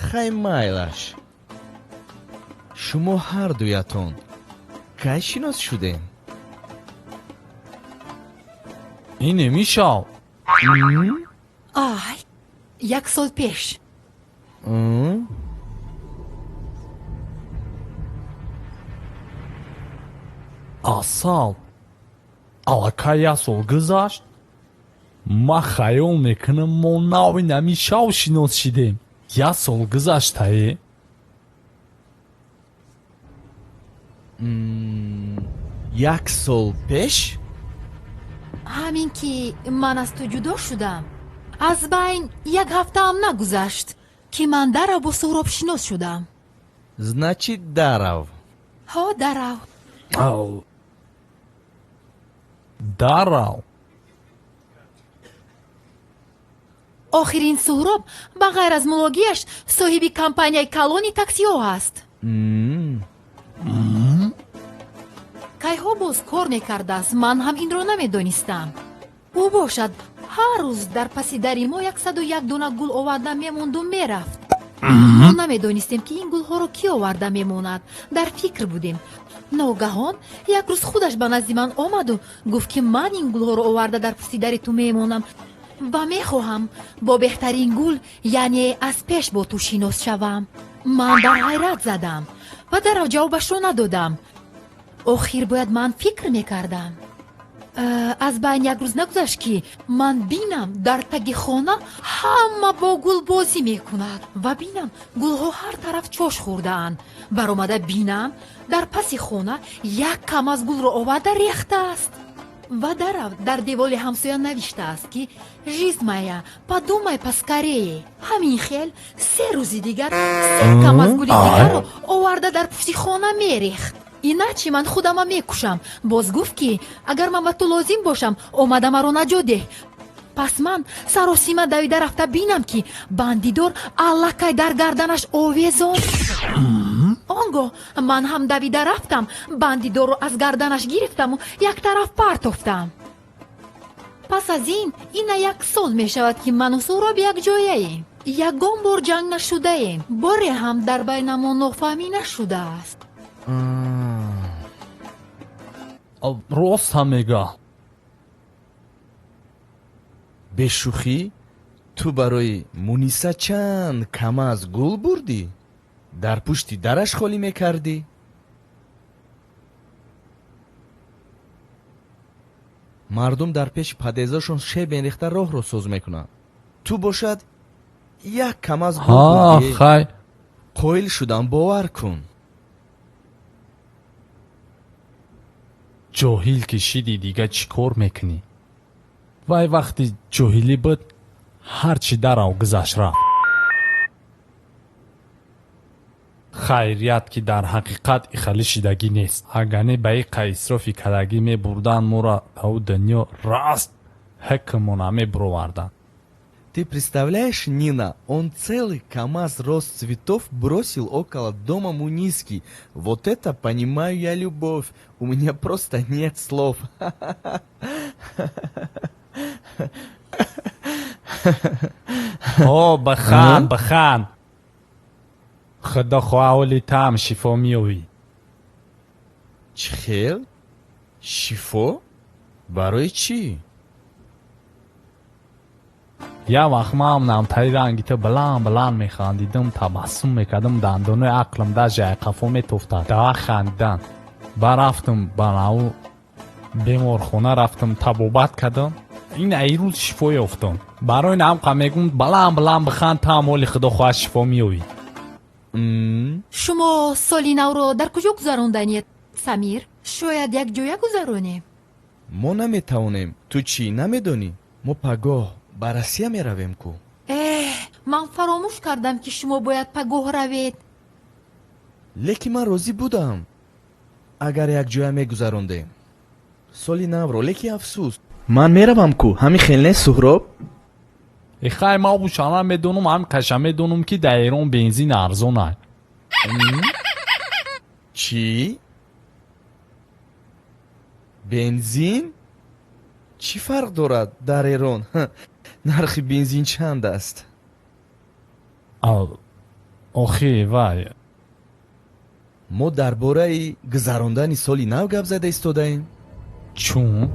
хай майлаш. шумо ҳардуятон кай шинос шудем? ин мишав ай, 1 сол пеш. асал аллакай 1 сол гузашт. ман хаёл мекунам мо нави намишав шинос шидем. 1 сол гузаштае. 1 сол пеш? ҳамин ки ман аз ту ҷудо шудам, аз байн 1 ҳафтаам нагузашт ки ман дарав бо Суҳроб шинос шудам. значит дарав. ҳо, дарав. дарав охирин Суҳроб ба ғайр аз мулогияш соҳиби компанияи калони таксиҳо ҳаст. кайҳо боз кор мекардааст, ман ҳам инро намедонистам. ӯ бошад ҳар рӯз дар паси дари мо 101 дона гул оварда мемонду мерафт. мо намедонистем ки ин гулҳоро кӣ оварда мемонад. дар фикр будем. ногаҳон як рӯз худаш ба назди ман омаду гуфт ки ман ин гулҳоро оварда дар пусти дари ту мемонам ва мехоҳам бо беҳтарин гул, яъне аз пеш бо ту шинос шавам. ман дар ҳайрат задам ва дарав ҷавобашро надодам. охир бояд ман фикр мекардам. аз байн як рӯз нагузашт ки ман бинам дар таги хона ҳама бо гул бозӣ мекунад ва бинам гулҳо ҳар тараф чош хӯрдаанд. баромада бинам дар паси хона як кам аз гулро оварда рехтааст. ва дар девори ҳамсоя навиштааст ки жизмая, подумай поскорее. ҳамин хел 3 рӯзи дигар 3 кам аз гули дигарро оварда дар пушти хона мерехт. иначе ман худама мекушам. боз гуфт ки агар ман ба ту лозим бошам, омада маро наҷот деҳ. пас ман саросима давида рафта бинам ки бандидор аллакай дар гарданаш овезон. он гоҳ ман ҳам давида рафтам, бандидорро аз гарданаш гирифтаму як тараф партофтам. пас аз ин 1 сол мешавад ки ману Суҳроб якҷояем. ягон бор ҷанг нашудаем. боре ҳам дар байнамон нофаҳмӣ нашудааст. рост ҳам мегӯяд. бешӯхӣ ту барои муниса чанд кама аз гул бурдӣ? дар пушти дараш холӣ мекардӣ? мардум дар пеши падезашон шебен рехта роҳро соз мекунанд. ту бошад як кам аз гул бурдӣ. хай қоил шудам, бовар кун. ҷоҳил ки шидӣ, дига чӣ кор мекунӣ? вай вақти ҷоҳилӣ буд, ҳарчи дарав гузашт рафт. хайрият ки дар ҳақиқат ихалӣ шидагӣ нест. агане ба иқа исрофи кадагӣ мебурданд, моро дау дунё раст ҳакмона мебуроварданд. Ты представляешь, Нина, он целый КамАЗ роз цветов бросил около дома Муниски. Вот это понимаю я любовь. У меня просто нет слов. о бахан бахан, худо хоҳоли таам шифо меёвӣ. чӣ хел? шифо? барои чӣ? як вақт ман намтари ранги то баланд механдидам, табассум мекардам, дандонаи ақлам дар ҷои қафо метофтад. дава хандидан. ба рафтам ба наву беморхона, рафтам табобат кардам. ин ай рӯз шифо ёфтам. барои намқа мегӯм баланд биханд, таам ҳоли худо хоҳад шифо меёвӣ. шумо соли навро дар куҷо гузаронданед, Самир? шояд як ҷоя гузаронем. мо наметавонем. ту чӣ намедонӣ? мо пагоҳ ба Россия меравем ку. ман фаромӯш кардам ки шумо бояд пагоҳ равед. лекин ман розӣ будам агар як ҷоя мегузарондем соли навро. лекин афсӯс, ман меравам ку. ҳамин хел нест Суҳроб? ихай ман бушана медонам, ҳам каша медонам ки дар Эрон бензин арзон аст. чӣ? бензин? чӣ фарқ дорад дар Эрон? нархи бензин чанд аст? охи вай мо дар бораи гузарондани соли нав гап зада истодаем. чун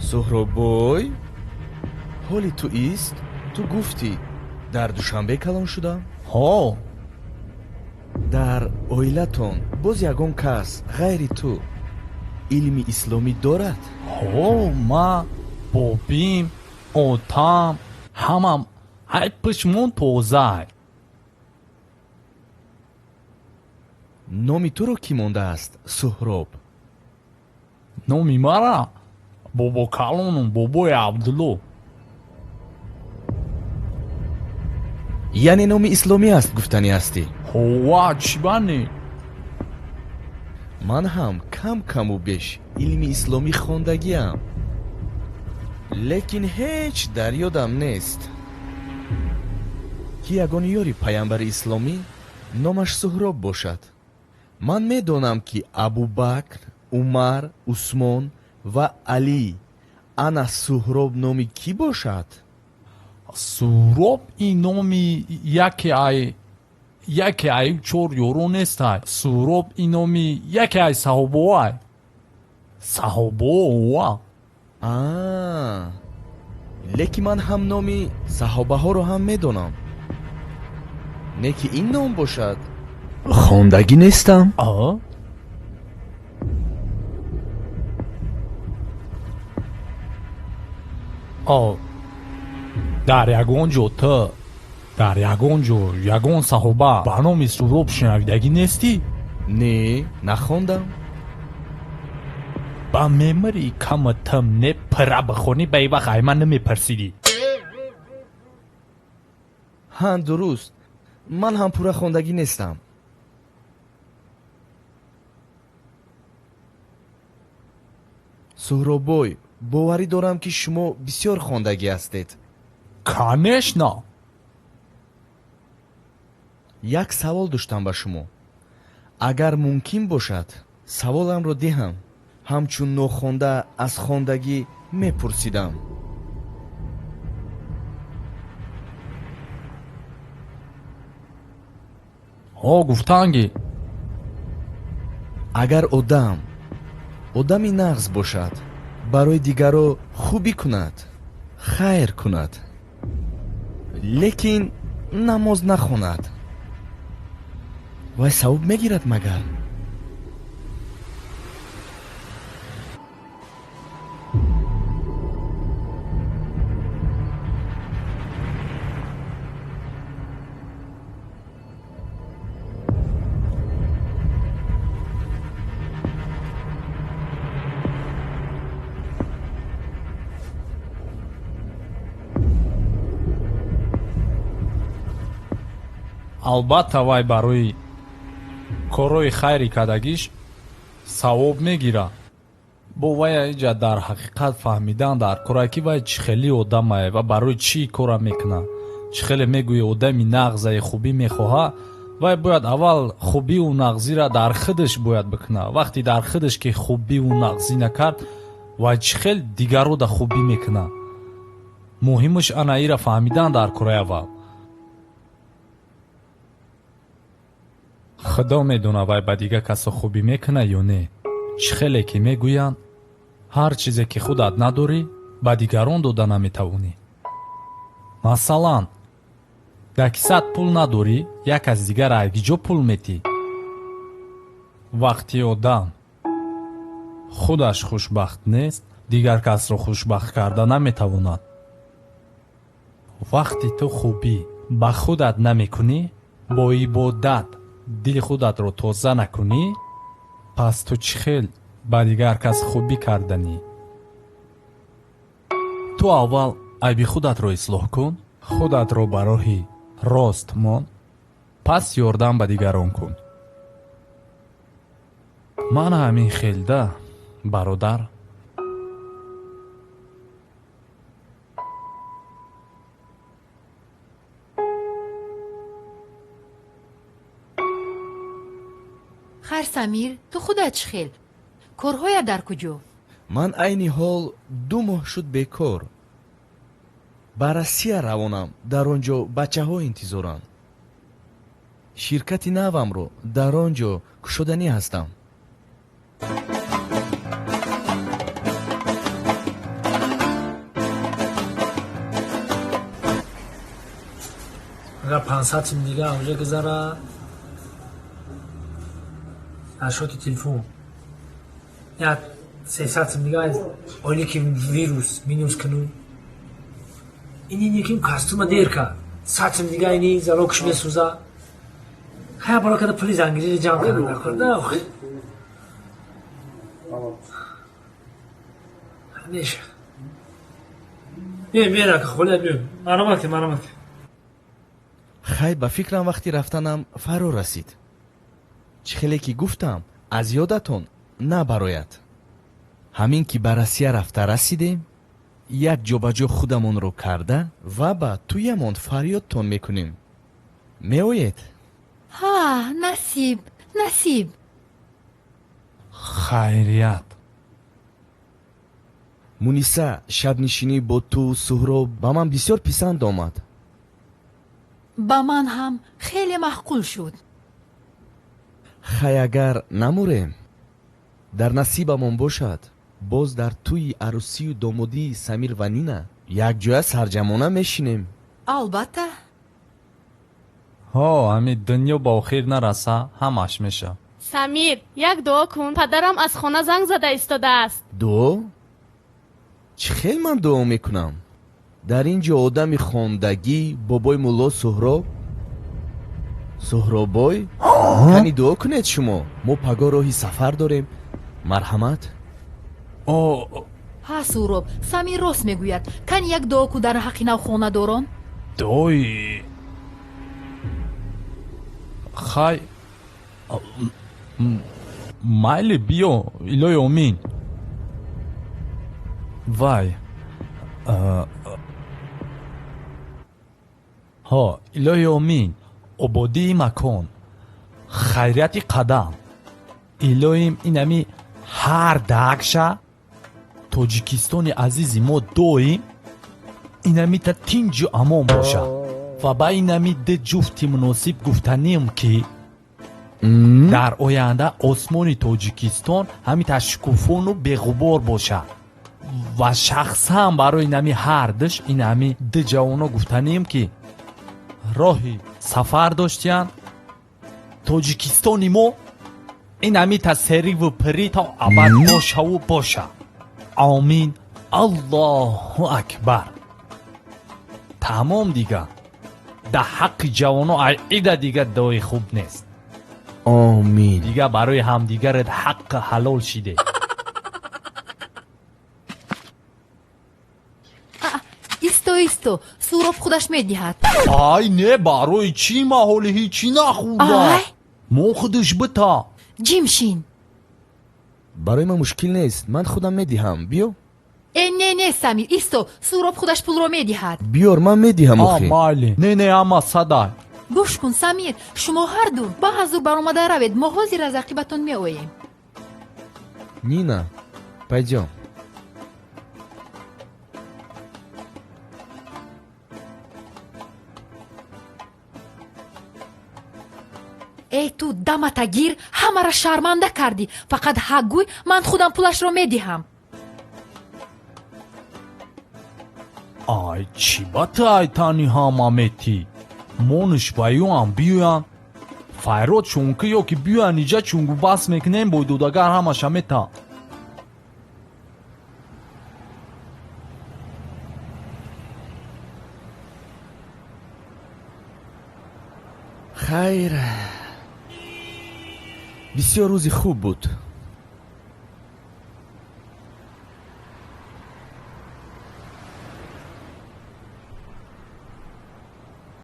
суҳроббой, ҳоли ту ист? Ту гуфтӣ дар душанбе калон шудам? ҳо дар оилатон боз ягон кас ғайри ту илми исломӣ дорад? ҳо ма бобим отам ҳамам ҳай пишмон тозай номи туро кӣ мондааст, суҳроб? номи мара бобо калоном бобои абдулло яъне номи исломӣ аст гуфтанӣ ҳастӣ? ҳова чӣ бане ман ҳам кам каму беш илми исломӣ хондагиам, лекин ҳеҷ дар ёдам нест ки ягон ёри паямбари исломӣ номаш суҳроб бошад. ман медонам ки абубакр, умар, усмон ва алӣ ана суҳроб номи кӣ бошад? суҳроб ин номи яке ай чор ёро нестай суҳроб ин номи яке ай саҳобаай саҳобаова лекин ман ҳам номи саҳобаҳоро ҳам медонам. не ки ин ном бошад? хондагӣ нестам? дар ягон ҷо ту дар ягон ҷо ягон саҳоба ба номи суҳроб шунавидагӣ нестӣ? не, нахондам. ба мемори кама ту мепира бихонӣ ба ин вақт ай ман намепарсидӣ? ҳа дуруст, ман ҳам пурра хондагӣ нестам. суҳроббой, боварӣ дорам ки шумо бисёр хондагӣ ҳастед. конечно. як савол доштам ба шумо. агар мумкин бошад саволамро диҳам, ҳамчун нохонда аз хондагӣ мепурсидам. гуфтанги агар одами нағз бошад, барои дигаро хубӣ кунад, хайр кунад, лекин намоз нахонад, вай савоб мегирад магар? албатта вай барои корҳои хайри кардагиш савоб мегирад. бо вай иҷа дар ҳақиқат фаҳмидан дар кора ки вай чӣ хели одамае ва барои чӣ кора мекунад. чӣ хеле мегӯя одами нағзае хубӣ мехоҳад, вай бояд аввал хубиву нағзира дар худаш бояд бикунад. вақти дар худаш ки хубиву нағзӣ накард, вай чӣ хел дигарода хубӣ мекунад. муҳимаш ана ира фаҳмидан дар кораи аввал. худо медонад вай ба дигар касо хубӣ мекунад ё не. чӣ хеле ки мегӯянд ҳар чизе ки худат надорӣ ба дигарон дода наметавонӣ. масалан, дар кисат пул надорӣ, як аз дигар айгиҷо пул метӣ. вақти одам худаш хушбахт нест, дигар касро хушбахт карда наметавонад. вақти ту хубӣ ба худат намекунӣ, бо ибодат дили худатро тоза накунӣ, пас ту чӣ хел ба дигар кас хубӣ карданӣ? ту аввал айби худатро ислоҳ кун, худатро ба роҳи рост мон, пас ёрдам ба дигарон кун. ман ҳамин хелда бародар. хайр самир, ту худат чӣ хел? корҳоят дар куҷо? ман айни ҳол 2 моҳ шуд бекор. барои чӣ? ба Россия равонам, дар он ҷо бачаҳо интизоранд. ширкати навамро дар он ҷо кушоданӣ ҳастам. агар 500 сим дига онҷо гузарад, ашоти телефон як 300 сим дига ойлики вирус минус кунӯ. ин яким кастума дер кард. 100 сим дига ини залокш месӯзад. ҳая бало када пули зангириро ҷамъ карда накарда. неша бера ка холият бё маромат ки. хай ба фикрам вақти рафтанам фаро расид. чӣ хеле ки гуфтам аз ёдатон набарояд. ҳамин ки ба Россия рафта расидем, як ҷобаҷо худамонро карда ва ба туямон фарёдтон мекунем. меоед? ҳа, насиб. хайрият. муниса, шабнишинӣ бо ту суҳроб ба ман бисёр писанд омад. ба ман ҳам хеле маъқул шуд. хай агар намурем, дар насибамон бошад, боз дар тӯи арӯсию домодии Самир ва Нина якҷоя сарҷамона мешинем. албатта. ҳо ҳамин дунё ба охир нараса, ҳамаш меша. самир, як дуо кун. Падарам аз хона занг зада истодааст. дуо? чӣ хел ман дуо мекунам? дар ин ҷо одами хондагӣ бобои мулло суҳроббой кани дуо кунед шумо. мо паго роҳи сафар дорем. марҳамат. ҳа суҳроб, самир рост мегӯяд. кани як дуо ку дар ҳаққи навхонадорон. дуои хай майли биё илоҳи омин. вай ҳо илоҳи омин, ободии макон, хайрияти қадам. илоҳим инами ҳар дагша тоҷикистони азизи мо доим инамита тинҷу амон бошад ва ба инами ду ҷуфти муносиб гуфтанем ки дар оянда осмони тоҷикистон ҳамита шукуфону беғубор бошад ва шахсан барои инами ҳар диш инами ду ҷавоно гуфтанем ки роҳи сафар доштиянд тоҷикистони мо инамита сериву пирӣ то абад бошаву боша. амин. аллоҳу акбар. тамом дига дар ҳаққи ҷавоно айда дига дуои хуб нест. омин. дига барои ҳамдигарет ҳаққи ҳалол шиде. исто суҳроб худаш медиҳад. ай не, барои чӣ маҳоли ҳичи нахӯрда. Ай! мо худаш бита. ҷимшин. барои ман мушкил нест, ман худам медиҳам. биё. не самир, исто, суҳроб худаш пулро медиҳад. биёр, ман медиҳам. охи майли не ама садай. гӯш кун самир, шумо ҳарду ба ҳазур баромада равед. мо ҳозир аз ақибатон меоем. нина, пайҷом. эй ту даматагир, ҳамаро шарманда кардӣ. фақат ҳагӯй, ман худам пулашро медиҳам. ай чӣ ба тайтани ҳама метӣ? мониш баюам биёян файрод чунки ёки биёян иҷа чунгу бас мекунем бойдудагар ҳамаша мета. хайр, бисёр рӯзи хуб буд.